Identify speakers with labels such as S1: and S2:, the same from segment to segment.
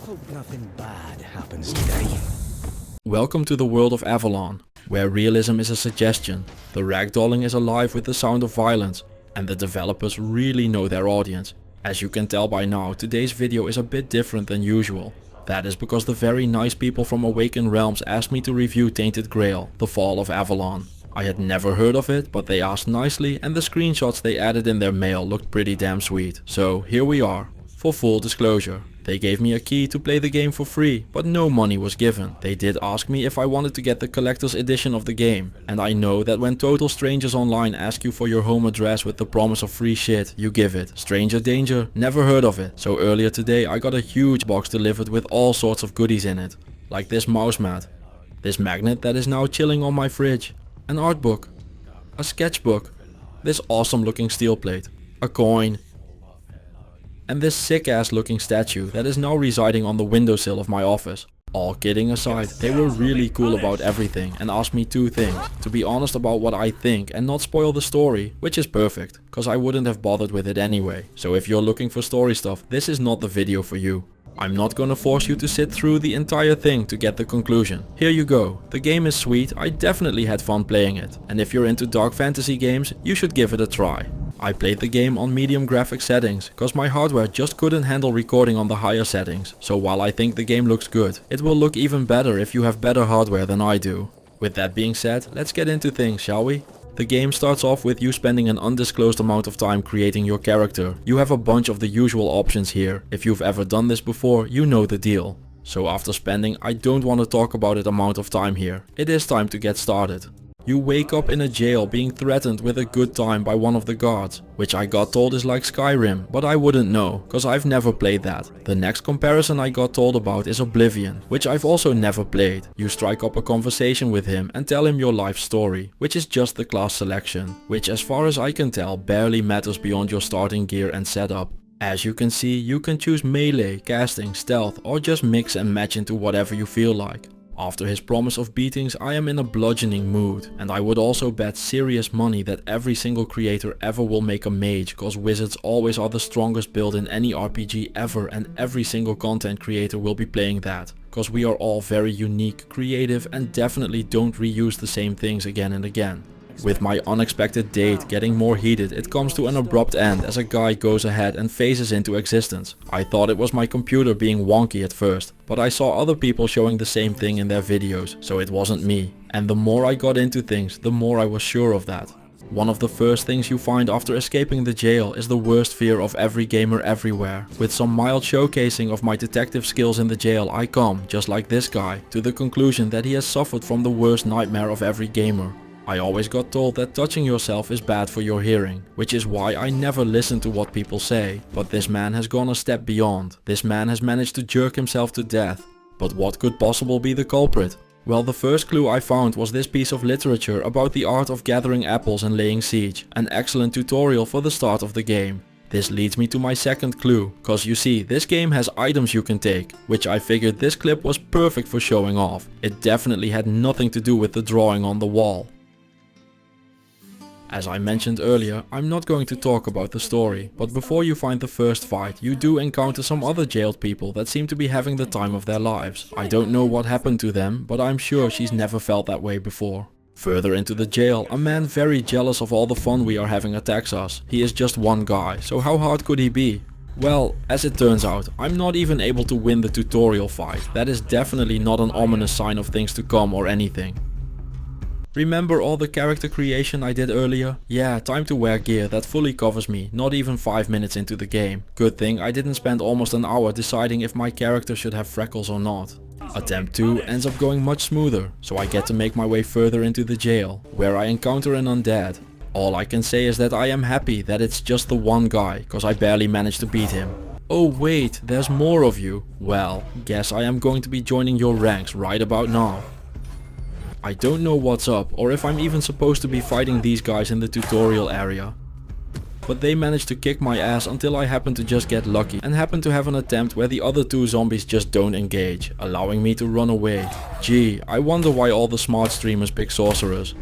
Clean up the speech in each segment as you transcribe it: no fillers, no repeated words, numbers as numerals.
S1: Hope nothing bad happens today.
S2: Welcome to the world of Avalon, where realism is a suggestion, the ragdolling is alive with the sound of violence, and the developers really know their audience. As you can tell by now, today's video is a bit different than usual. That is because the very nice people from Awakened Realms asked me to review Tainted Grail, the fall of Avalon. I had never heard of it, but they asked nicely and the screenshots they added in their mail looked pretty damn sweet. So here we are. For full disclosure, they gave me a key to play the game for free, but no money was given. They did ask me if I wanted to get the collector's edition of the game, and I know that when total strangers online ask you for your home address with the promise of free shit, you give it. Stranger danger, never heard of it. So earlier today I got a huge box delivered with all sorts of goodies in it, like this mouse mat, this magnet that is now chilling on my fridge, an art book, a sketchbook, this awesome looking steel plate, a coin, and this sick ass looking statue that is now residing on the windowsill of my office. All kidding aside, they were really cool about everything and asked me two things: to be honest about what I think and not spoil the story, which is perfect, cause I wouldn't have bothered with it anyway. So if you're looking for story stuff, this is not the video for you. I'm not gonna force you to sit through the entire thing to get the conclusion. Here you go. The game is sweet, I definitely had fun playing it, and if you're into dark fantasy games, you should give it a try. I played the game on medium graphic settings, cause my hardware just couldn't handle recording on the higher settings, so while I think the game looks good, it will look even better if you have better hardware than I do. With that being said, let's get into things, shall we? The game starts off with you spending an undisclosed amount of time creating your character. You have a bunch of the usual options here. If you've ever done this before, you know the deal. So after spending, I don't want to talk about it amount of time here. It is time to get started. You wake up in a jail being threatened with a good time by one of the guards, which I got told is like Skyrim, but I wouldn't know, cause I've never played that. The next comparison I got told about is Oblivion, which I've also never played. You strike up a conversation with him and tell him your life story, which is just the class selection, which as far as I can tell barely matters beyond your starting gear and setup. As you can see, you can choose melee, casting, stealth, or just mix and match into whatever you feel like. After his promise of beatings, I am in a bludgeoning mood, and I would also bet serious money that every single creator ever will make a mage, cause wizards always are the strongest build in any RPG ever, and every single content creator will be playing that, cause we are all very unique, creative, and definitely don't reuse the same things again and again. With my unexpected date getting more heated, it comes to an abrupt end as a guy goes ahead and phases into existence. I thought it was my computer being wonky at first, but I saw other people showing the same thing in their videos, so it wasn't me. And the more I got into things, the more I was sure of that. One of the first things you find after escaping the jail is the worst fear of every gamer everywhere. With some mild showcasing of my detective skills in the jail, I come, just like this guy, to the conclusion that he has suffered from the worst nightmare of every gamer. I always got told that touching yourself is bad for your hearing, which is why I never listen to what people say. But this man has gone a step beyond. This man has managed to jerk himself to death. But what could possibly be the culprit? Well, the first clue I found was this piece of literature about the art of gathering apples and laying siege, an excellent tutorial for the start of the game. This leads me to my second clue, cause you see, this game has items you can take, which I figured this clip was perfect for showing off. It definitely had nothing to do with the drawing on the wall. As I mentioned earlier, I'm not going to talk about the story, but before you find the first fight, you do encounter some other jailed people that seem to be having the time of their lives. I don't know what happened to them, but I'm sure she's never felt that way before. Further into the jail, a man very jealous of all the fun we are having attacks us. He is just one guy, so how hard could he be? Well, as it turns out, I'm not even able to win the tutorial fight. That is definitely not an ominous sign of things to come or anything. Remember all the character creation I did earlier? Yeah, time to wear gear that fully covers me, not even 5 minutes into the game. Good thing I didn't spend almost an hour deciding if my character should have freckles or not. Attempt 2 ends up going much smoother, so I get to make my way further into the jail, where I encounter an undead. All I can say is that I am happy that it's just the one guy, cause I barely managed to beat him. Oh wait, there's more of you. Well, guess I am going to be joining your ranks right about now. I don't know what's up or if I'm even supposed to be fighting these guys in the tutorial area. But they managed to kick my ass until I happened to just get lucky and happened to have an attempt where the other two zombies just don't engage, allowing me to run away. Gee, I wonder why all the smart streamers pick sorcerers.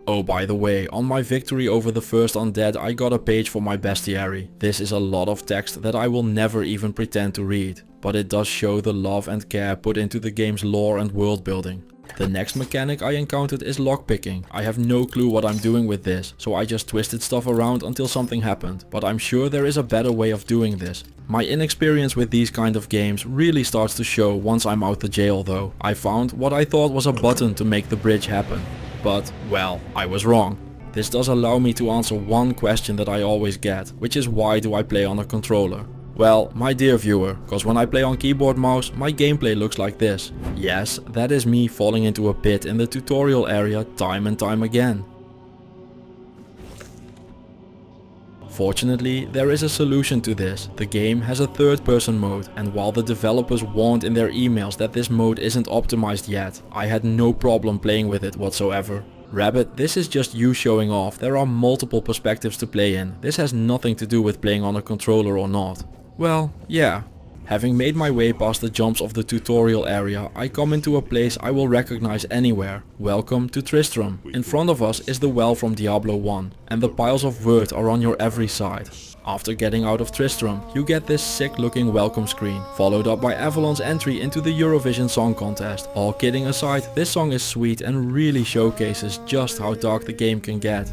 S2: Oh, by the way, on my victory over the first undead I got a page for my bestiary. This is a lot of text that I will never even pretend to read. but it does show the love and care put into the game's lore and world building. The next mechanic I encountered is lockpicking. I have no clue what I'm doing with this, so I just twisted stuff around until something happened, but I'm sure there is a better way of doing this. My inexperience with these kind of games really starts to show once I'm out the jail though. I found what I thought was a button to make the bridge happen. But, well, I was wrong. This does allow me to answer one question that I always get, which is why do I play on a controller? Well, my dear viewer, cause when I play on keyboard mouse, my gameplay looks like this. Yes, that is me falling into a pit in the tutorial area time and time again. Fortunately, there is a solution to this. The game has a third-person mode, and while the developers warned in their emails that this mode isn't optimized yet, I had no problem playing with it whatsoever. Rabbit, this is just you showing off. There are multiple perspectives to play in. This has nothing to do with playing on a controller or not. Well, yeah. Having made my way past the jumps of the tutorial area, I come into a place I will recognize anywhere. Welcome to Tristram. In front of us is the well from Diablo 1, and the piles of word are on your every side. After getting out of Tristram, you get this sick looking welcome screen, followed up by Avalon's entry into the Eurovision Song Contest. All kidding aside, this song is sweet and really showcases just how dark the game can get.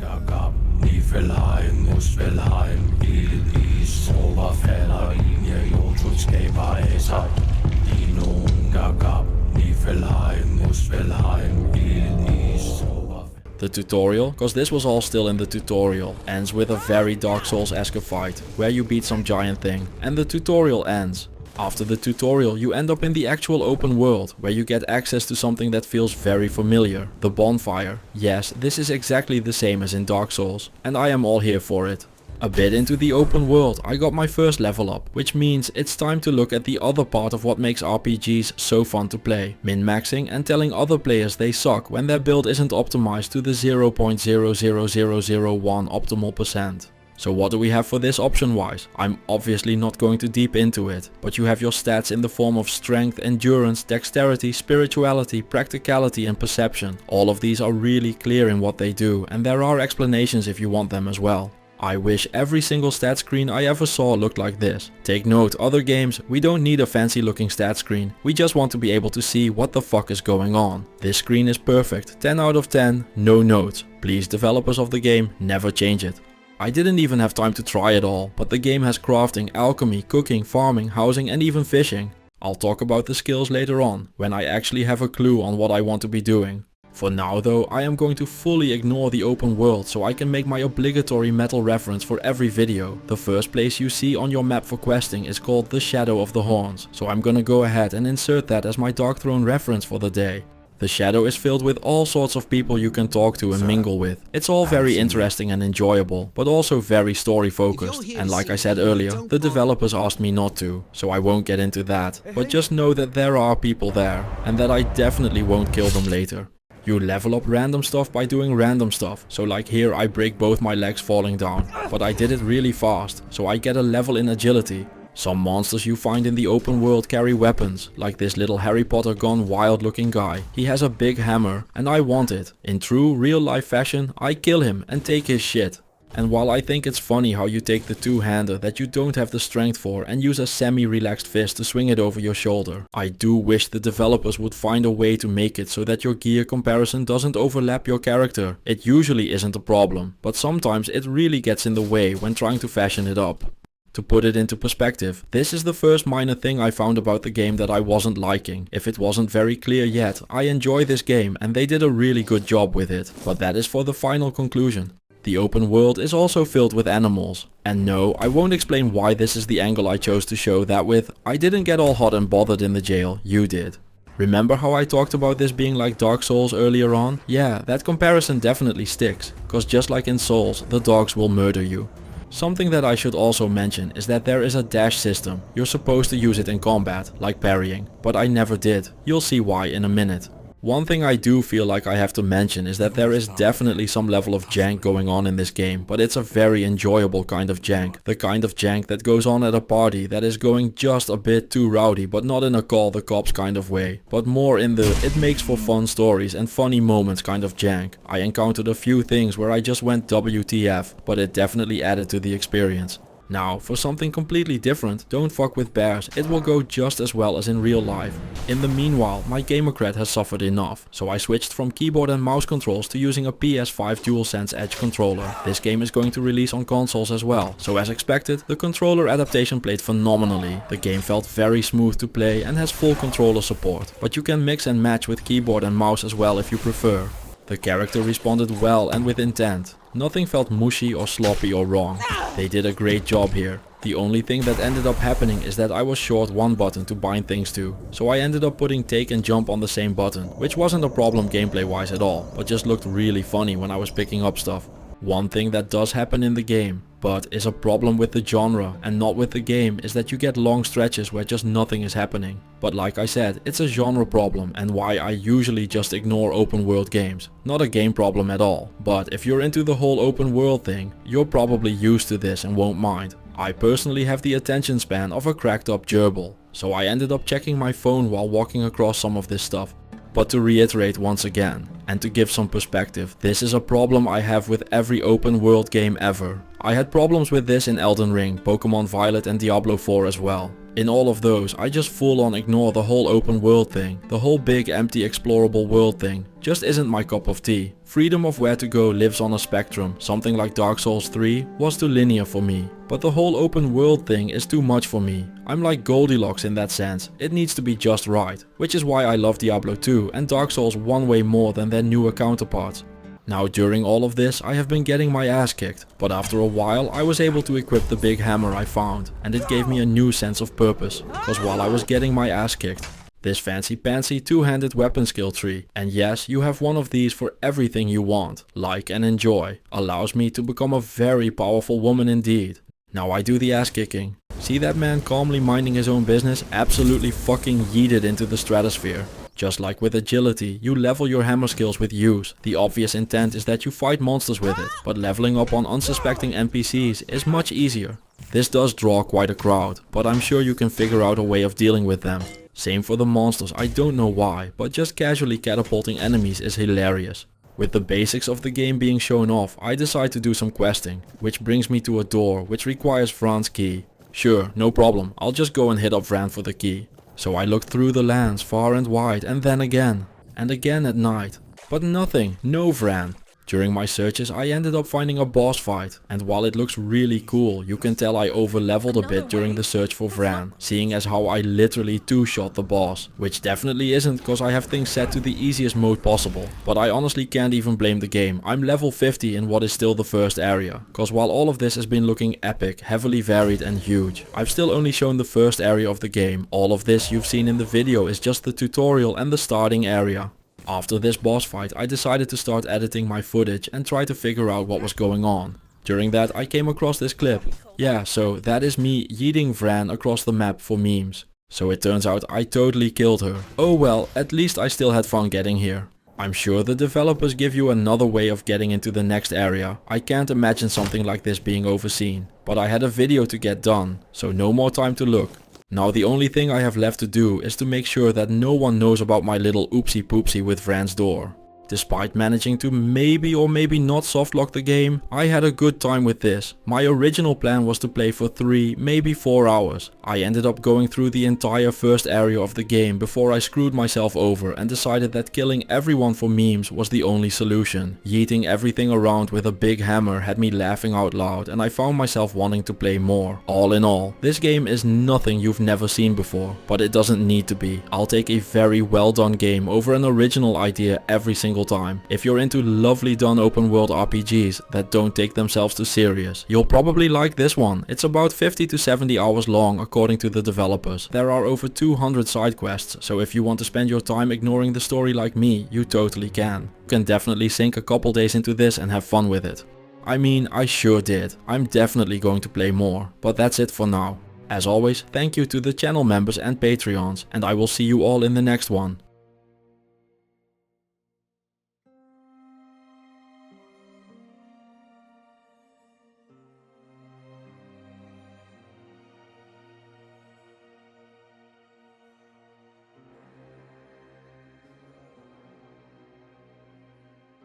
S2: The tutorial, cause this was all still in the tutorial, ends with a very Dark Souls-esque fight, where you beat some giant thing, and the tutorial ends. After the tutorial you end up in the actual open world, where you get access to something that feels very familiar, the bonfire. Yes, this is exactly the same as in Dark Souls, and I am all here for it. A bit into the open world, I got my first level up, which means it's time to look at the other part of what makes RPGs so fun to play. Min-maxing and telling other players they suck when their build isn't optimized to the 0.00001 optimal percent. So what do we have for this option wise? I'm obviously not going to deep into it, but you have your stats in the form of strength, endurance, dexterity, spirituality, practicality and perception. All of these are really clear in what they do, and there are explanations if you want them as well. I wish every single stat screen I ever saw looked like this. Take note, other games, we don't need a fancy looking stat screen, we just want to be able to see what the fuck is going on. This screen is perfect, 10 out of 10, no notes. Please developers of the game, never change it. I didn't even have time to try it all, but the game has crafting, alchemy, cooking, farming, housing and even fishing. I'll talk about the skills later on, when I actually have a clue on what I want to be doing. For now though, I am going to fully ignore the open world so I can make my obligatory metal reference for every video. The first place you see on your map for questing is called the Shadow of the Horns, so I'm gonna go ahead and insert that as my Darkthrone reference for the day. The Shadow is filled with all sorts of people you can talk to and mingle with. It's all very interesting and enjoyable, but also very story focused. And like I said earlier, the developers asked me not to, so I won't get into that. But just know that there are people there, and that I definitely won't kill them later. You level up random stuff by doing random stuff, so like here I break both my legs falling down, but I did it really fast, so I get a level in agility. Some monsters you find in the open world carry weapons, like this little Harry Potter gone wild looking guy. He has a big hammer, and I want it. In true real life fashion, I kill him and take his shit. And while I think it's funny how you take the two-hander that you don't have the strength for and use a semi-relaxed fist to swing it over your shoulder, I do wish the developers would find a way to make it so that your gear comparison doesn't overlap your character. It usually isn't a problem, but sometimes it really gets in the way when trying to fashion it up. To put it into perspective, this is the first minor thing I found about the game that I wasn't liking. If it wasn't very clear yet, I enjoy this game and they did a really good job with it. But that is for the final conclusion. The open world is also filled with animals. And no, I won't explain why this is the angle I chose to show that with. I didn't get all hot and bothered in the jail, you did. Remember how I talked about this being like Dark Souls earlier on? Yeah, that comparison definitely sticks, cause just like in Souls, the dogs will murder you. Something that I should also mention is that there is a dash system. You're supposed to use it in combat, like parrying, but I never did. You'll see why in a minute. One thing I do feel like I have to mention is that there is definitely some level of jank going on in this game, but it's a very enjoyable kind of jank. The kind of jank that goes on at a party that is going just a bit too rowdy, but not in a call the cops kind of way, but more in the it makes for fun stories and funny moments kind of jank. I encountered a few things where I just went WTF, but it definitely added to the experience. Now, for something completely different, don't fuck with bears, it will go just as well as in real life. In the meanwhile, my gamer cred has suffered enough, so I switched from keyboard and mouse controls to using a PS5 DualSense Edge controller. This game is going to release on consoles as well, so as expected, the controller adaptation played phenomenally. The game felt very smooth to play and has full controller support, but you can mix and match with keyboard and mouse as well if you prefer. The character responded well and with intent. Nothing felt mushy or sloppy or wrong. They did a great job here. The only thing that ended up happening is that I was short one button to bind things to, so I ended up putting take and jump on the same button, which wasn't a problem gameplay wise at all, but just looked really funny when I was picking up stuff. One thing that does happen in the game, but is a problem with the genre and not with the game, is that you get long stretches where just nothing is happening. But like I said, it's a genre problem and why I usually just ignore open world games. Not a game problem at all, but if you're into the whole open world thing, you're probably used to this and won't mind. I personally have the attention span of a cracked up gerbil, so I ended up checking my phone while walking across some of this stuff. But to reiterate once again, and to give some perspective, this is a problem I have with every open world game ever. I had problems with this in Elden Ring, Pokemon Violet and Diablo 4 as well. In all of those, I just full on ignore the whole open world thing. The whole big empty explorable world thing just isn't my cup of tea. Freedom of where to go lives on a spectrum. Something like Dark Souls 3 was too linear for me. But the whole open world thing is too much for me. I'm like Goldilocks in that sense. It needs to be just right. Which is why I love Diablo 2 and Dark Souls one way more than their newer counterparts. Now during all of this I have been getting my ass kicked, but after a while I was able to equip the big hammer I found, and it gave me a new sense of purpose, cause while I was getting my ass kicked, this fancy pantsy two-handed weapon skill tree, and yes, you have one of these for everything you want, like and enjoy, allows me to become a very powerful woman indeed. Now I do the ass kicking. See that man calmly minding his own business, absolutely fucking yeeted into the stratosphere. Just like with agility, you level your hammer skills with use. The obvious intent is that you fight monsters with it, but leveling up on unsuspecting NPCs is much easier. This does draw quite a crowd, but I'm sure you can figure out a way of dealing with them. Same for the monsters, I don't know why, but just casually catapulting enemies is hilarious. With the basics of the game being shown off, I decide to do some questing, which brings me to a door which requires Fran's key. Sure, no problem, I'll just go and hit up Fran for the key. So I looked through the lands far and wide and then again. And again at night. But nothing, no Fran. During my searches I ended up finding a boss fight, and while it looks really cool, you can tell I over leveled a bit during the search for Fran, seeing as how I literally two-shot the boss, which definitely isn't cause I have things set to the easiest mode possible, but I honestly can't even blame the game. I'm level 50 in what is still the first area, cause while all of this has been looking epic, heavily varied and huge, I've still only shown the first area of the game. All of this you've seen in the video is just the tutorial and the starting area. After this boss fight I decided to start editing my footage and try to figure out what was going on. During that I came across this clip. Yeah, so that is me yeeting Fran across the map for memes. So it turns out I totally killed her. Oh well, at least I still had fun getting here. I'm sure the developers give you another way of getting into the next area. I can't imagine something like this being overseen. But I had a video to get done, so no more time to look. Now the only thing I have left to do is to make sure that no one knows about my little oopsie poopsie with Fran's door. Despite managing to maybe or maybe not softlock the game, I had a good time with this. My original plan was to play for 3, maybe 4 hours. I ended up going through the entire first area of the game before I screwed myself over and decided that killing everyone for memes was the only solution. Yeeting everything around with a big hammer had me laughing out loud and I found myself wanting to play more. All in all, this game is nothing you've never seen before, but it doesn't need to be. I'll take a very well done game over an original idea every single time. If you're into lovely done open world RPGs that don't take themselves too serious, you'll probably like this one. It's about 50 to 70 hours long according to the developers. There are over 200 side quests, so if you want to spend your time ignoring the story like me, you totally can. You can definitely sink a couple days into this and have fun with it. I mean, I sure did. I'm definitely going to play more, but that's it for now. As always, thank you to the channel members and Patreons, and I will see you all in the next one.